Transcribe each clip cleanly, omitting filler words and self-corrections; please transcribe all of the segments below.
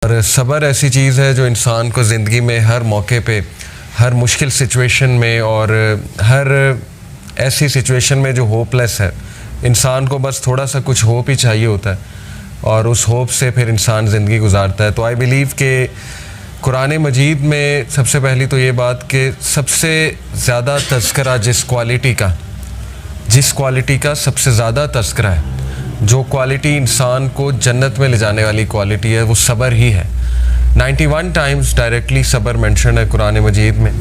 और सब्र ऐसी चीज़ है जो इंसान को ज़िंदगी में हर मौके पे, हर मुश्किल सिचुएशन में और हर ऐसी सिचुएशन में जो होपलेस है, इंसान को बस थोड़ा सा कुछ होप ही चाहिए होता है और उस होप से फिर इंसान ज़िंदगी गुजारता है। तो आई बिलीव कि कुरान मजीद में सबसे पहली तो ये बात कि सबसे ज़्यादा तज़किरा जिस क्वालिटी का सबसे ज़्यादा तज़किरा है, जो क्वालिटी इंसान को जन्नत में ले जाने वाली क्वालिटी है, वो सब्र ही है। 91 टाइम्स डायरेक्टली सब्र मेंशन है कुरान मजीद में,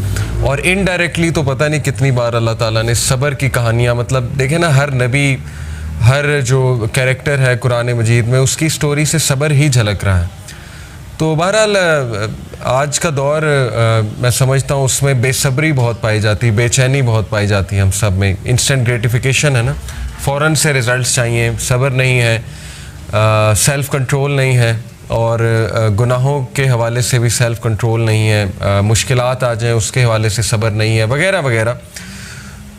और इनडायरेक्टली तो पता नहीं कितनी बार अल्लाह ताला ने सब्र की कहानियाँ, मतलब देखें ना, हर नबी, हर जो कैरेक्टर है कुरान मजीद में, उसकी स्टोरी से सब्र ही झलक रहा है। तो बहरहाल आज का दौर मैं समझता हूँ उसमें बेसब्री बहुत पाई जाती है, बेचैनी बहुत पाई जाती है हम सब में। इंस्टेंट ग्रेटिफिकेशन है ना, फ़ौरन से रिज़ल्ट्स चाहिए, सब्र नहीं है, सेल्फ़ कंट्रोल नहीं है, और गुनाहों के हवाले से भी सेल्फ़ कंट्रोल नहीं है, मुश्किलात आ जाएँ उसके हवाले से सब्र नहीं है, वगैरह वगैरह।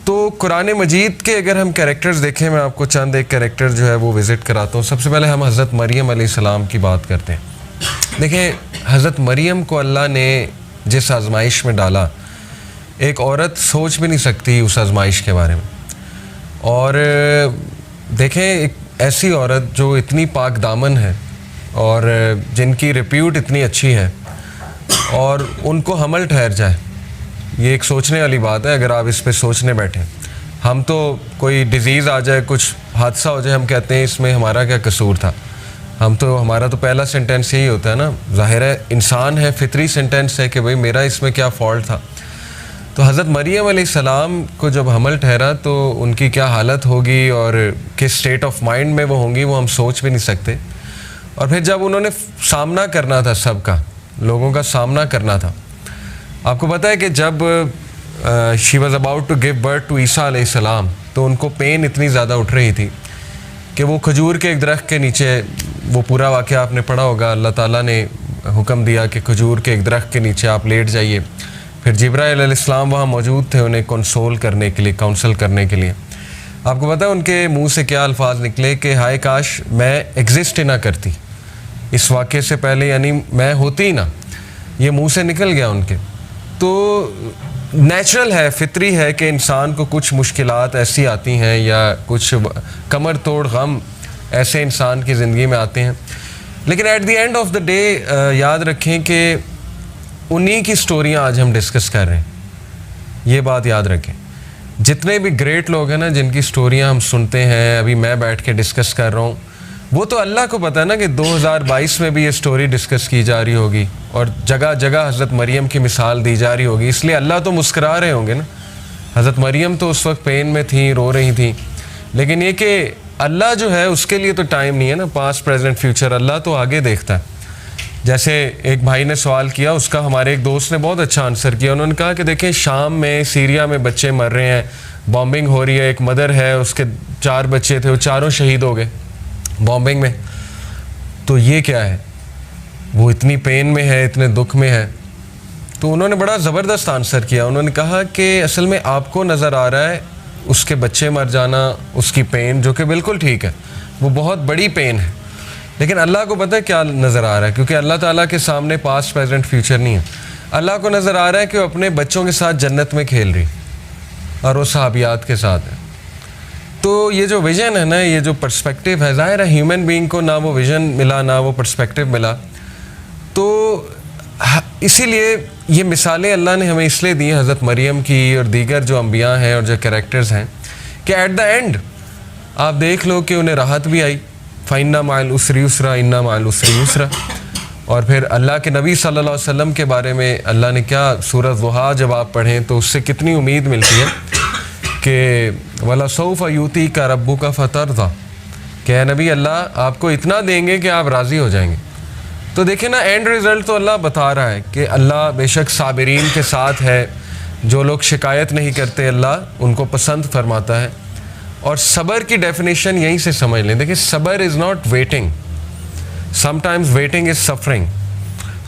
तो कुरान मजीद के अगर हम कैरेक्टर्स देखें, मैं आपको चंद एक कैरेक्टर जो है वो विज़िट कराता हूँ। सबसे पहले हम हज़रत मरियम अलैहिस्सलाम की बात करते हैं। देखें, हज़रत मरियम को अल्लाह ने जिस आज़माइश में डाला, एक औरत सोच भी नहीं सकती उस आज़माइश के बारे में। और देखें, एक ऐसी औरत जो इतनी पाक दामन है और जिनकी रिप्यूट इतनी अच्छी है, और उनको हमल ठहर जाए, ये एक सोचने वाली बात है। अगर आप इस पे सोचने बैठें, हम तो कोई डिज़ीज़ आ जाए, कुछ हादसा हो जाए, हम कहते हैं इसमें हमारा क्या कसूर था। हमारा तो पहला सेंटेंस यही होता है ना, ज़ाहिर है इंसान है, फितरी सेंटेंस है कि भाई मेरा इसमें क्या फ़ॉल्ट था। तो हज़रत मरियम अलैहिस्सलाम को जब हमल ठहरा तो उनकी क्या हालत होगी और किस स्टेट ऑफ माइंड में वो होंगी, वो हम सोच भी नहीं सकते। और फिर जब उन्होंने सामना करना था, सबका, लोगों का सामना करना था, आपको पता है कि जब she was about to give birth to ईसा अलैहिस्सलाम, तो उनको पेन इतनी ज़्यादा उठ रही थी कि वो खजूर के एक दरख्त के नीचे, वो पूरा वाक़या आपने पढ़ा होगा, अल्लाह ताला ने हुक्म दिया कि खजूर के एक दरख्त के नीचे आप लेट जाइए। फिर जिब्राइल अलैहिस्सलाम वहाँ मौजूद थे उन्हें कंसोल करने के लिए, काउंसल करने के लिए। आपको पता है उनके मुंह से क्या अल्फाज निकले कि हाय काश मैं एग्जिस्ट ही ना करती इस वाक़े से पहले, यानी मैं होती ही ना, ये मुंह से निकल गया उनके। तो नेचुरल है, फितरी है कि इंसान को कुछ मुश्किलात ऐसी आती हैं या कुछ कमर तोड़ गम ऐसे इंसान की ज़िंदगी में आते हैं, लेकिन at the end of the day याद रखें कि उन्हीं की स्टोरियाँ आज हम डिस्कस कर रहे हैं। ये बात याद रखें, जितने भी ग्रेट लोग हैं ना, जिनकी स्टोरियाँ हम सुनते हैं, अभी मैं बैठ के डिस्कस कर रहा हूँ, वो तो अल्लाह को पता है ना कि 2022 में भी ये स्टोरी डिस्कस की जा रही होगी और जगह जगह हज़रत मरियम की मिसाल दी जा रही होगी, इसलिए अल्लाह तो मुस्करा रहे होंगे ना। हज़रत मरियम तो उस वक्त पेन में थी, रो रही थी, लेकिन ये कि अल्लाह जो है उसके लिए तो टाइम नहीं है ना, पास्ट प्रेजेंट फ्यूचर, अल्लाह तो आगे देखता है। जैसे एक भाई ने सवाल किया, उसका हमारे एक दोस्त ने बहुत अच्छा आंसर किया। उन्होंने कहा कि देखें, शाम में, सीरिया में बच्चे मर रहे हैं, बॉम्बिंग हो रही है, एक मदर है, उसके 4 बच्चे थे, वो चारों शहीद हो गए बॉम्बिंग में। तो ये क्या है, वो इतनी पेन में है, इतने दुख में है। तो उन्होंने बड़ा ज़बरदस्त आंसर किया। उन्होंने कहा कि असल में आपको नज़र आ रहा है उसके बच्चे मर जाना, उसकी पेन, जो कि बिल्कुल ठीक है, वो बहुत बड़ी पेन है, लेकिन अल्लाह को पता है क्या नज़र आ रहा है, क्योंकि अल्लाह ताला के सामने पास्ट प्रेजेंट फ्यूचर नहीं है। अल्लाह को नज़र आ रहा है कि वो अपने बच्चों के साथ जन्नत में खेल रही और वो सहाबियात के साथ है। तो ये जो विज़न है ना, ये जो पर्सपेक्टिव है, ज़ाहिर है ह्यूमन बीइंग को ना वो विज़न मिला, ना वो पर्सपेक्टिव मिला। तो इसीलिए ये मिसालें अल्लाह ने हमें इसलिए दी, हज़रत मरियम की और दीगर जो अम्बिया हैं और जो कैरेक्टर्स हैं, कि एट द एंड आप देख लो कि उन्हें राहत भी आई, फ़इन्ना माअल उसरि युस्रा, इन्ना माअल उसरि युस्रा। और फिर अल्लाह के नबी सल्लल्लाहु अलैहि वसल्लम के बारे में अल्लाह ने क्या, सूरह ज़ुहा जब आप पढ़ें तो उससे कितनी उम्मीद मिलती है कि वला सौफ़ युतीका रब्बुका फ़तरज़ा, कि नबी अल्लाह आपको इतना देंगे कि आप राज़ी हो जाएंगे। तो देखें ना, एंड रिज़ल्ट तो अल्लाह बता रहा है कि अल्लाह बेशक साबिरीन के साथ है, जो लोग शिकायत नहीं करते अल्लाह उनको पसंद फरमाता है। और सब्र की डेफिनेशन यहीं से समझ लें। देखिए, सब्र is not waiting, sometimes waiting is suffering.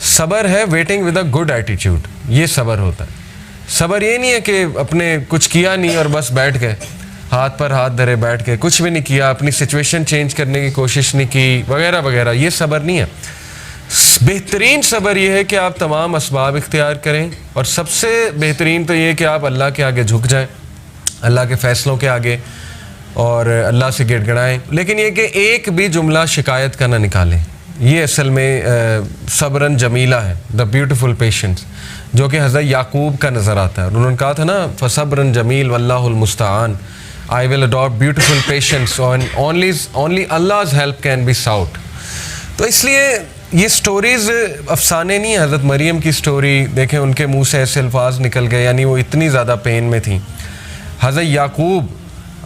सब्र है waiting with a good attitude, ये सब्र होता है। सब्र ये नहीं है कि अपने कुछ किया नहीं और बस बैठ गए, हाथ पर हाथ धरे बैठ के, कुछ भी नहीं किया, अपनी सिचुएशन चेंज करने की कोशिश नहीं की, वगैरह वगैरह, ये सब्र नहीं है। बेहतरीन सब्र ये है कि आप तमाम असबाब इख्तियार करें, और सबसे बेहतरीन तो ये है कि आप अल्लाह के आगे झुक जाएं, अल्लाह के फ़ैसलों के आगे, और अल्लाह से गिड़गिड़ाएं। लेकिन ये कि एक भी जुमला शिकायत का ना निकालें। ये असल में सब्रन जमीला है, द ब्यूटीफुल पेशेंस, जो कि हज़रत याकूब का नज़र आता है। उन्होंने कहा था ना, फ़सब्रन जमील वल्लाहुल मुस्तआन, I will adopt beautiful patience, only अल्लाह's हेल्प कैन बी साउट। तो इसलिए ये स्टोरीज़ अफसाने नहीं। हज़रत मरियम की स्टोरी देखें, उनके मुंह से ऐसे अल्फाज निकल गए, यानी वो इतनी ज़्यादा पेन में थी। हज़रत याकूब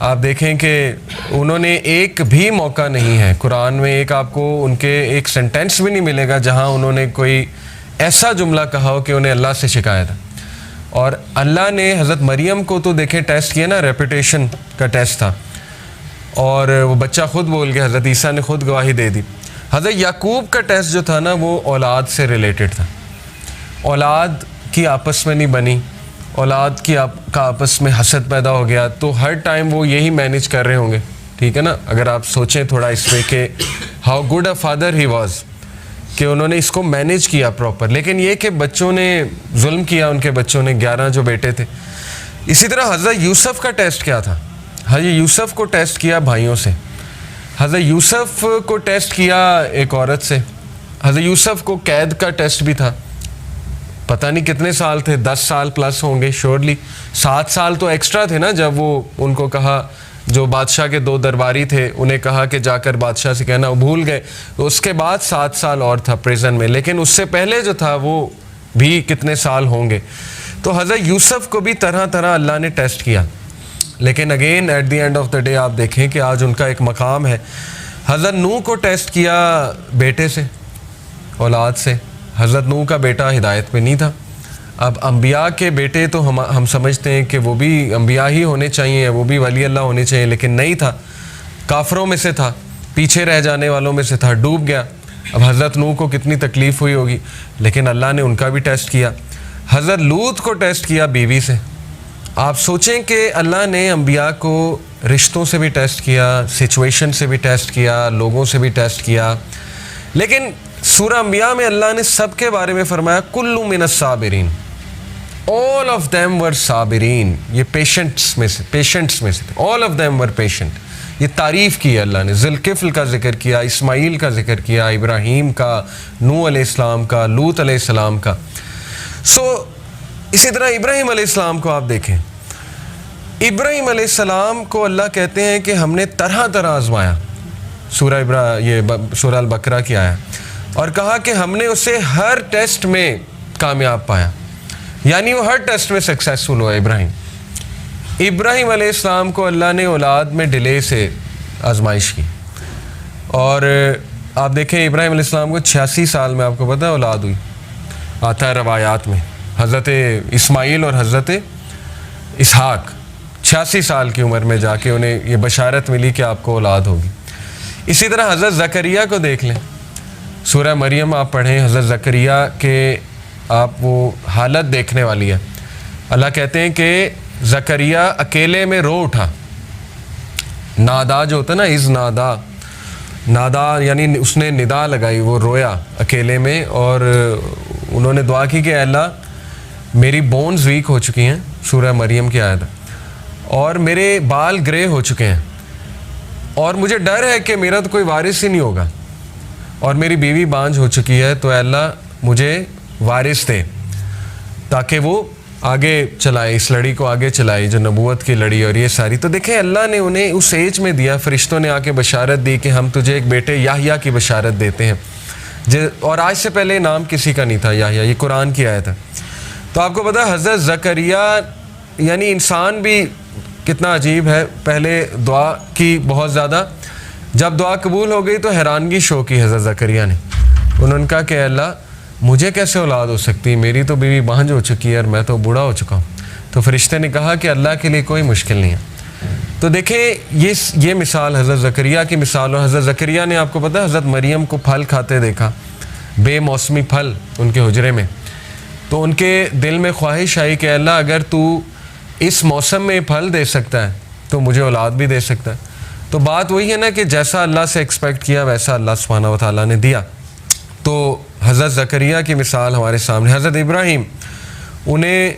आप देखें कि उन्होंने एक भी मौका नहीं है कुरान में, एक आपको उनके एक सेंटेंस भी नहीं मिलेगा जहाँ उन्होंने कोई ऐसा जुमला कहा हो कि उन्हें अल्लाह से शिकायत है। और अल्लाह ने हज़रत मरियम को तो देखें टेस्ट किया ना, रेपुटेशन का टेस्ट था, और वो बच्चा ख़ुद बोल गया, हज़रत ईसा ने ख़ुद गवाही दे दी। हज़रत याकूब का टेस्ट जो था ना, वो औलाद से रिलेटेड था। औलाद की आपस में नहीं बनी, औलाद की का आपस में हसद पैदा हो गया, तो हर टाइम वो यही मैनेज कर रहे होंगे, ठीक है ना। अगर आप सोचें थोड़ा इस पे कि how good a father he was, कि उन्होंने इसको मैनेज किया प्रॉपर। लेकिन ये कि बच्चों ने जुल्म किया, उनके बच्चों ने, 11 जो बेटे थे। इसी तरह हज़रत यूसुफ का टेस्ट क्या था? हज़रत यूसुफ को टेस्ट किया भाइयों से, हज़रत यूसुफ को टेस्ट किया एक औरत से, हज़रत यूसुफ को कैद का टेस्ट भी था। पता नहीं कितने साल थे, 10 साल प्लस होंगे श्योरली। 7 साल तो एक्स्ट्रा थे ना, जब वो उनको कहा, जो बादशाह के 2 दरबारी थे, उन्हें कहा कि जाकर बादशाह से कहना, वो भूल गए। तो उसके बाद 7 साल और था प्रिजन में, लेकिन उससे पहले जो था वो भी कितने साल होंगे। तो हज़रत यूसुफ को भी तरह तरह अल्लाह ने टेस्ट किया। लेकिन again at the end of the day आप देखें कि आज उनका एक मकाम है। हज़रत नूह को टेस्ट किया बेटे से, औलाद से। हज़रत नूह का बेटा हिदायत पे नहीं था। अब अम्बिया के बेटे तो हम समझते हैं कि वो भी अम्बिया ही होने चाहिए, वो भी वली अल्लाह होने चाहिए, लेकिन नहीं था, काफरों में से था, पीछे रह जाने वालों में से था, डूब गया। अब हज़रत नूह को कितनी तकलीफ़ हुई होगी, लेकिन अल्लाह ने उनका भी टेस्ट किया। हज़रत लूत को टेस्ट किया बीवी से। आप सोचें कि अल्लाह ने अम्बिया को रिश्तों से भी टेस्ट किया, सिचुएशन से भी टेस्ट किया, लोगों से भी टेस्ट किया। लेकिन सूरह अम्बिया में अल्लाह ने सबके बारे में फरमाया, कुल्लु मिनस साबिरीन, ऑल ऑफ देम वर साबिरीन। ये पेशेंट्स में से all of them were patient. ये तारीफ़ की है अल्लाह ने। ज़ुल्किफ्ल का जिक्र किया, इस्माइल का जिक्र किया, इब्राहीम का, नूह अलैहिस्सलाम का, लूत अलैहिस्सलाम का। इसी तरह इब्राहीम अलैहिस्सलाम को आप देखें, इब्राहीम अलैहिस्सलाम को अल्लाह कहते हैं कि हमने तरह तरह आजमाया। सूरह अल-बकरा की आया, और कहा कि हमने उसे हर टेस्ट में कामयाब पाया, यानी वो हर टेस्ट में सक्सेसफुल हुआ। इब्राहीम अलैहिस्सलाम को अल्लाह ने औलाद में डिले से आजमाइश की, और आप देखें इब्राहीम अलैहिस्सलाम को 86 साल में, आपको पता है, औलाद हुई। आता है रवायात में, हज़रत इस्माइल और हज़रत इसहाक 86 साल की उम्र में जाके उन्हें ये बशारत मिली कि आपको औलाद होगी। इसी तरह हज़रत ज़करिया को देख लें, सूरह मरियम आप पढ़ें, हज़रत ज़करिया के आप वो हालत देखने वाली है। अल्लाह कहते हैं कि ज़करिया अकेले में रो उठा। नादा जो होता है ना, इज़ नादा यानी उसने निदा लगाई, वो रोया अकेले में, और उन्होंने दुआ की कि अल्लाह मेरी बोन्स वीक हो चुकी हैं, सूरह मरियम की आयत, और मेरे बाल ग्रे हो चुके हैं, और मुझे डर है कि मेरा तो कोई वारिस ही नहीं होगा, और मेरी बीवी बांझ हो चुकी है, तो अल्लाह मुझे वारिस दे ताकि वो आगे चलाए, इस लड़ी को आगे चलाए, जो नबूवत की लड़ी और ये सारी। तो देखें अल्लाह ने उन्हें उस एज में दिया, फरिश्तों ने आके बशारत दी कि हम तुझे एक बेटे याह्या की बशारत देते हैं, और आज से पहले नाम किसी का नहीं था याह्या, ये कुरान की आयत है। तो आपको पता है हज़रत ज़करिया, यानी इंसान भी कितना अजीब है, पहले दुआ की बहुत ज़्यादा, जब दुआ कबूल हो गई तो हैरानगी शो की हज़रत ज़करिया ने। उन्होंने कहा कि अल्लाह मुझे कैसे औलाद हो सकती है, मेरी तो बीवी बांझ हो चुकी है और मैं तो बूढ़ा हो चुका हूँ। तो फरिश्ते ने कहा कि अल्लाह के लिए कोई मुश्किल नहीं है। तो देखें ये मिसाल हज़रत ज़करिया की मिसाल। और हज़रत ज़करिया ने, आपको पता है, हज़रत मरियम को फल खाते देखा, बेमौसमी फल उनके हुजरे में, तो उनके दिल में ख्वाहिश आई कि अल्लाह अगर तू इस मौसम में फल दे सकता है तो मुझे औलाद भी दे सकता है। तो बात वही है ना कि जैसा अल्लाह से एक्सपेक्ट किया वैसा अल्लाह सुब्हानहू व तआला ने दिया। तो हज़रत ज़करिया की मिसाल हमारे सामने, हज़रत इब्राहीम, उन्हें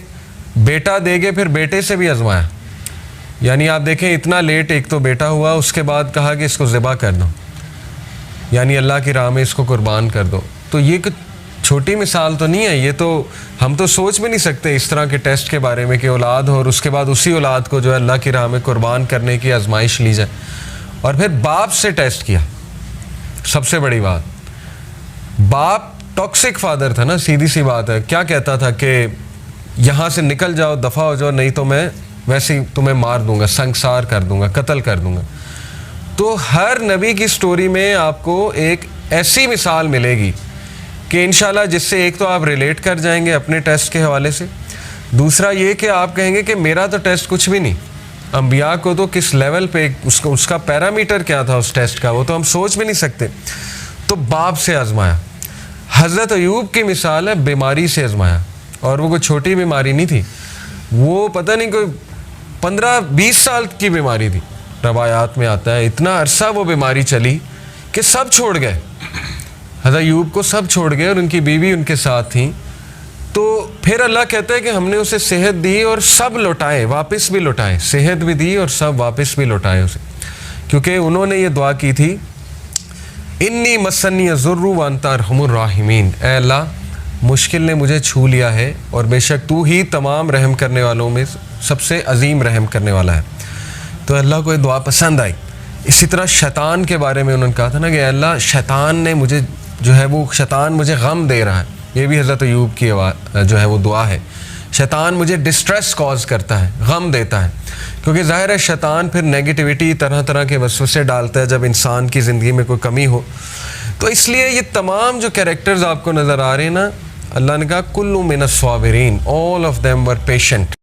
बेटा देके फिर बेटे से भी आजमाया। यानी आप देखें इतना लेट एक तो बेटा हुआ, उसके बाद कहा कि इसको ज़िबा कर दो, यानी अल्लाह की राह में इसको कुर्बान कर दो। तो ये कुछ छोटी मिसाल तो नहीं है, ये तो हम तो सोच भी नहीं सकते इस तरह के टेस्ट के बारे में कि औलाद हो और उसके बाद उसी औलाद को जो है अल्लाह की राह में कुर्बान करने की आजमाइश ली जाए। और फिर बाप से टेस्ट किया, सबसे बड़ी बात, बाप टॉक्सिक फादर था ना, सीधी सी बात है। क्या कहता था कि यहाँ से निकल जाओ, दफ़ा हो जाओ, नहीं तो मैं वैसे ही तुम्हें मार दूंगा, संसार कर दूंगा, कत्ल कर दूंगा। तो हर नबी की स्टोरी में आपको एक ऐसी मिसाल मिलेगी कि इंशाल्लाह जिससे एक तो आप रिलेट कर जाएंगे अपने टेस्ट के हवाले से, दूसरा ये कि आप कहेंगे कि मेरा तो टेस्ट कुछ भी नहीं, अंबिया को तो किस लेवल पे उसका पैरामीटर क्या था उस टेस्ट का, वो तो हम सोच भी नहीं सकते। तो बाप से आजमाया। हज़रत अयूब की मिसाल है बीमारी से आजमाया, और वो कोई छोटी बीमारी नहीं थी, वो पता नहीं कोई 15-20 साल की बीमारी थी। रवायात में आता है इतना अरसा वो बीमारी चली कि सब छोड़ गए, हज़रत अयूब को सब छोड़ गए और उनकी बीवी उनके साथ थी। तो फिर अल्लाह कहता है कि हमने उसे सेहत दी और सब लौटाए, वापस भी लौटाए, सेहत भी दी और सब वापस भी लौटाए उसे, क्योंकि उन्होंने ये दुआ की थी, इन्नी मसन्नी ज़ुर्रु व अंता अरहमुर राहिमीन, ऐ अल्लाह मुश्किल ने मुझे छू लिया है और बेशक तू ही तमाम रहम करने वालों में सबसे अजीम रहम करने वाला है। तो अल्लाह को ये दुआ पसंद आई। इसी तरह शैतान के बारे में उन्होंने कहा था ना कि अल्लाह शैतान ने मुझे जो है वो शैतान मुझे गम दे रहा है, ये भी हज़रत अयूब की जो है वो दुआ है। शैतान मुझे डिस्ट्रेस कॉज करता है, गम देता है, क्योंकि ज़ाहिर है शैतान फिर नेगेटिविटी तरह तरह के वसवसे डालता है जब इंसान की ज़िंदगी में कोई कमी हो। तो इसलिए ये तमाम जो कैरेक्टर्स आपको नज़र आ रहे हैं ना, अल्लाह ने कहा कुल्लु मिनस साबिरीन, all of them were patient.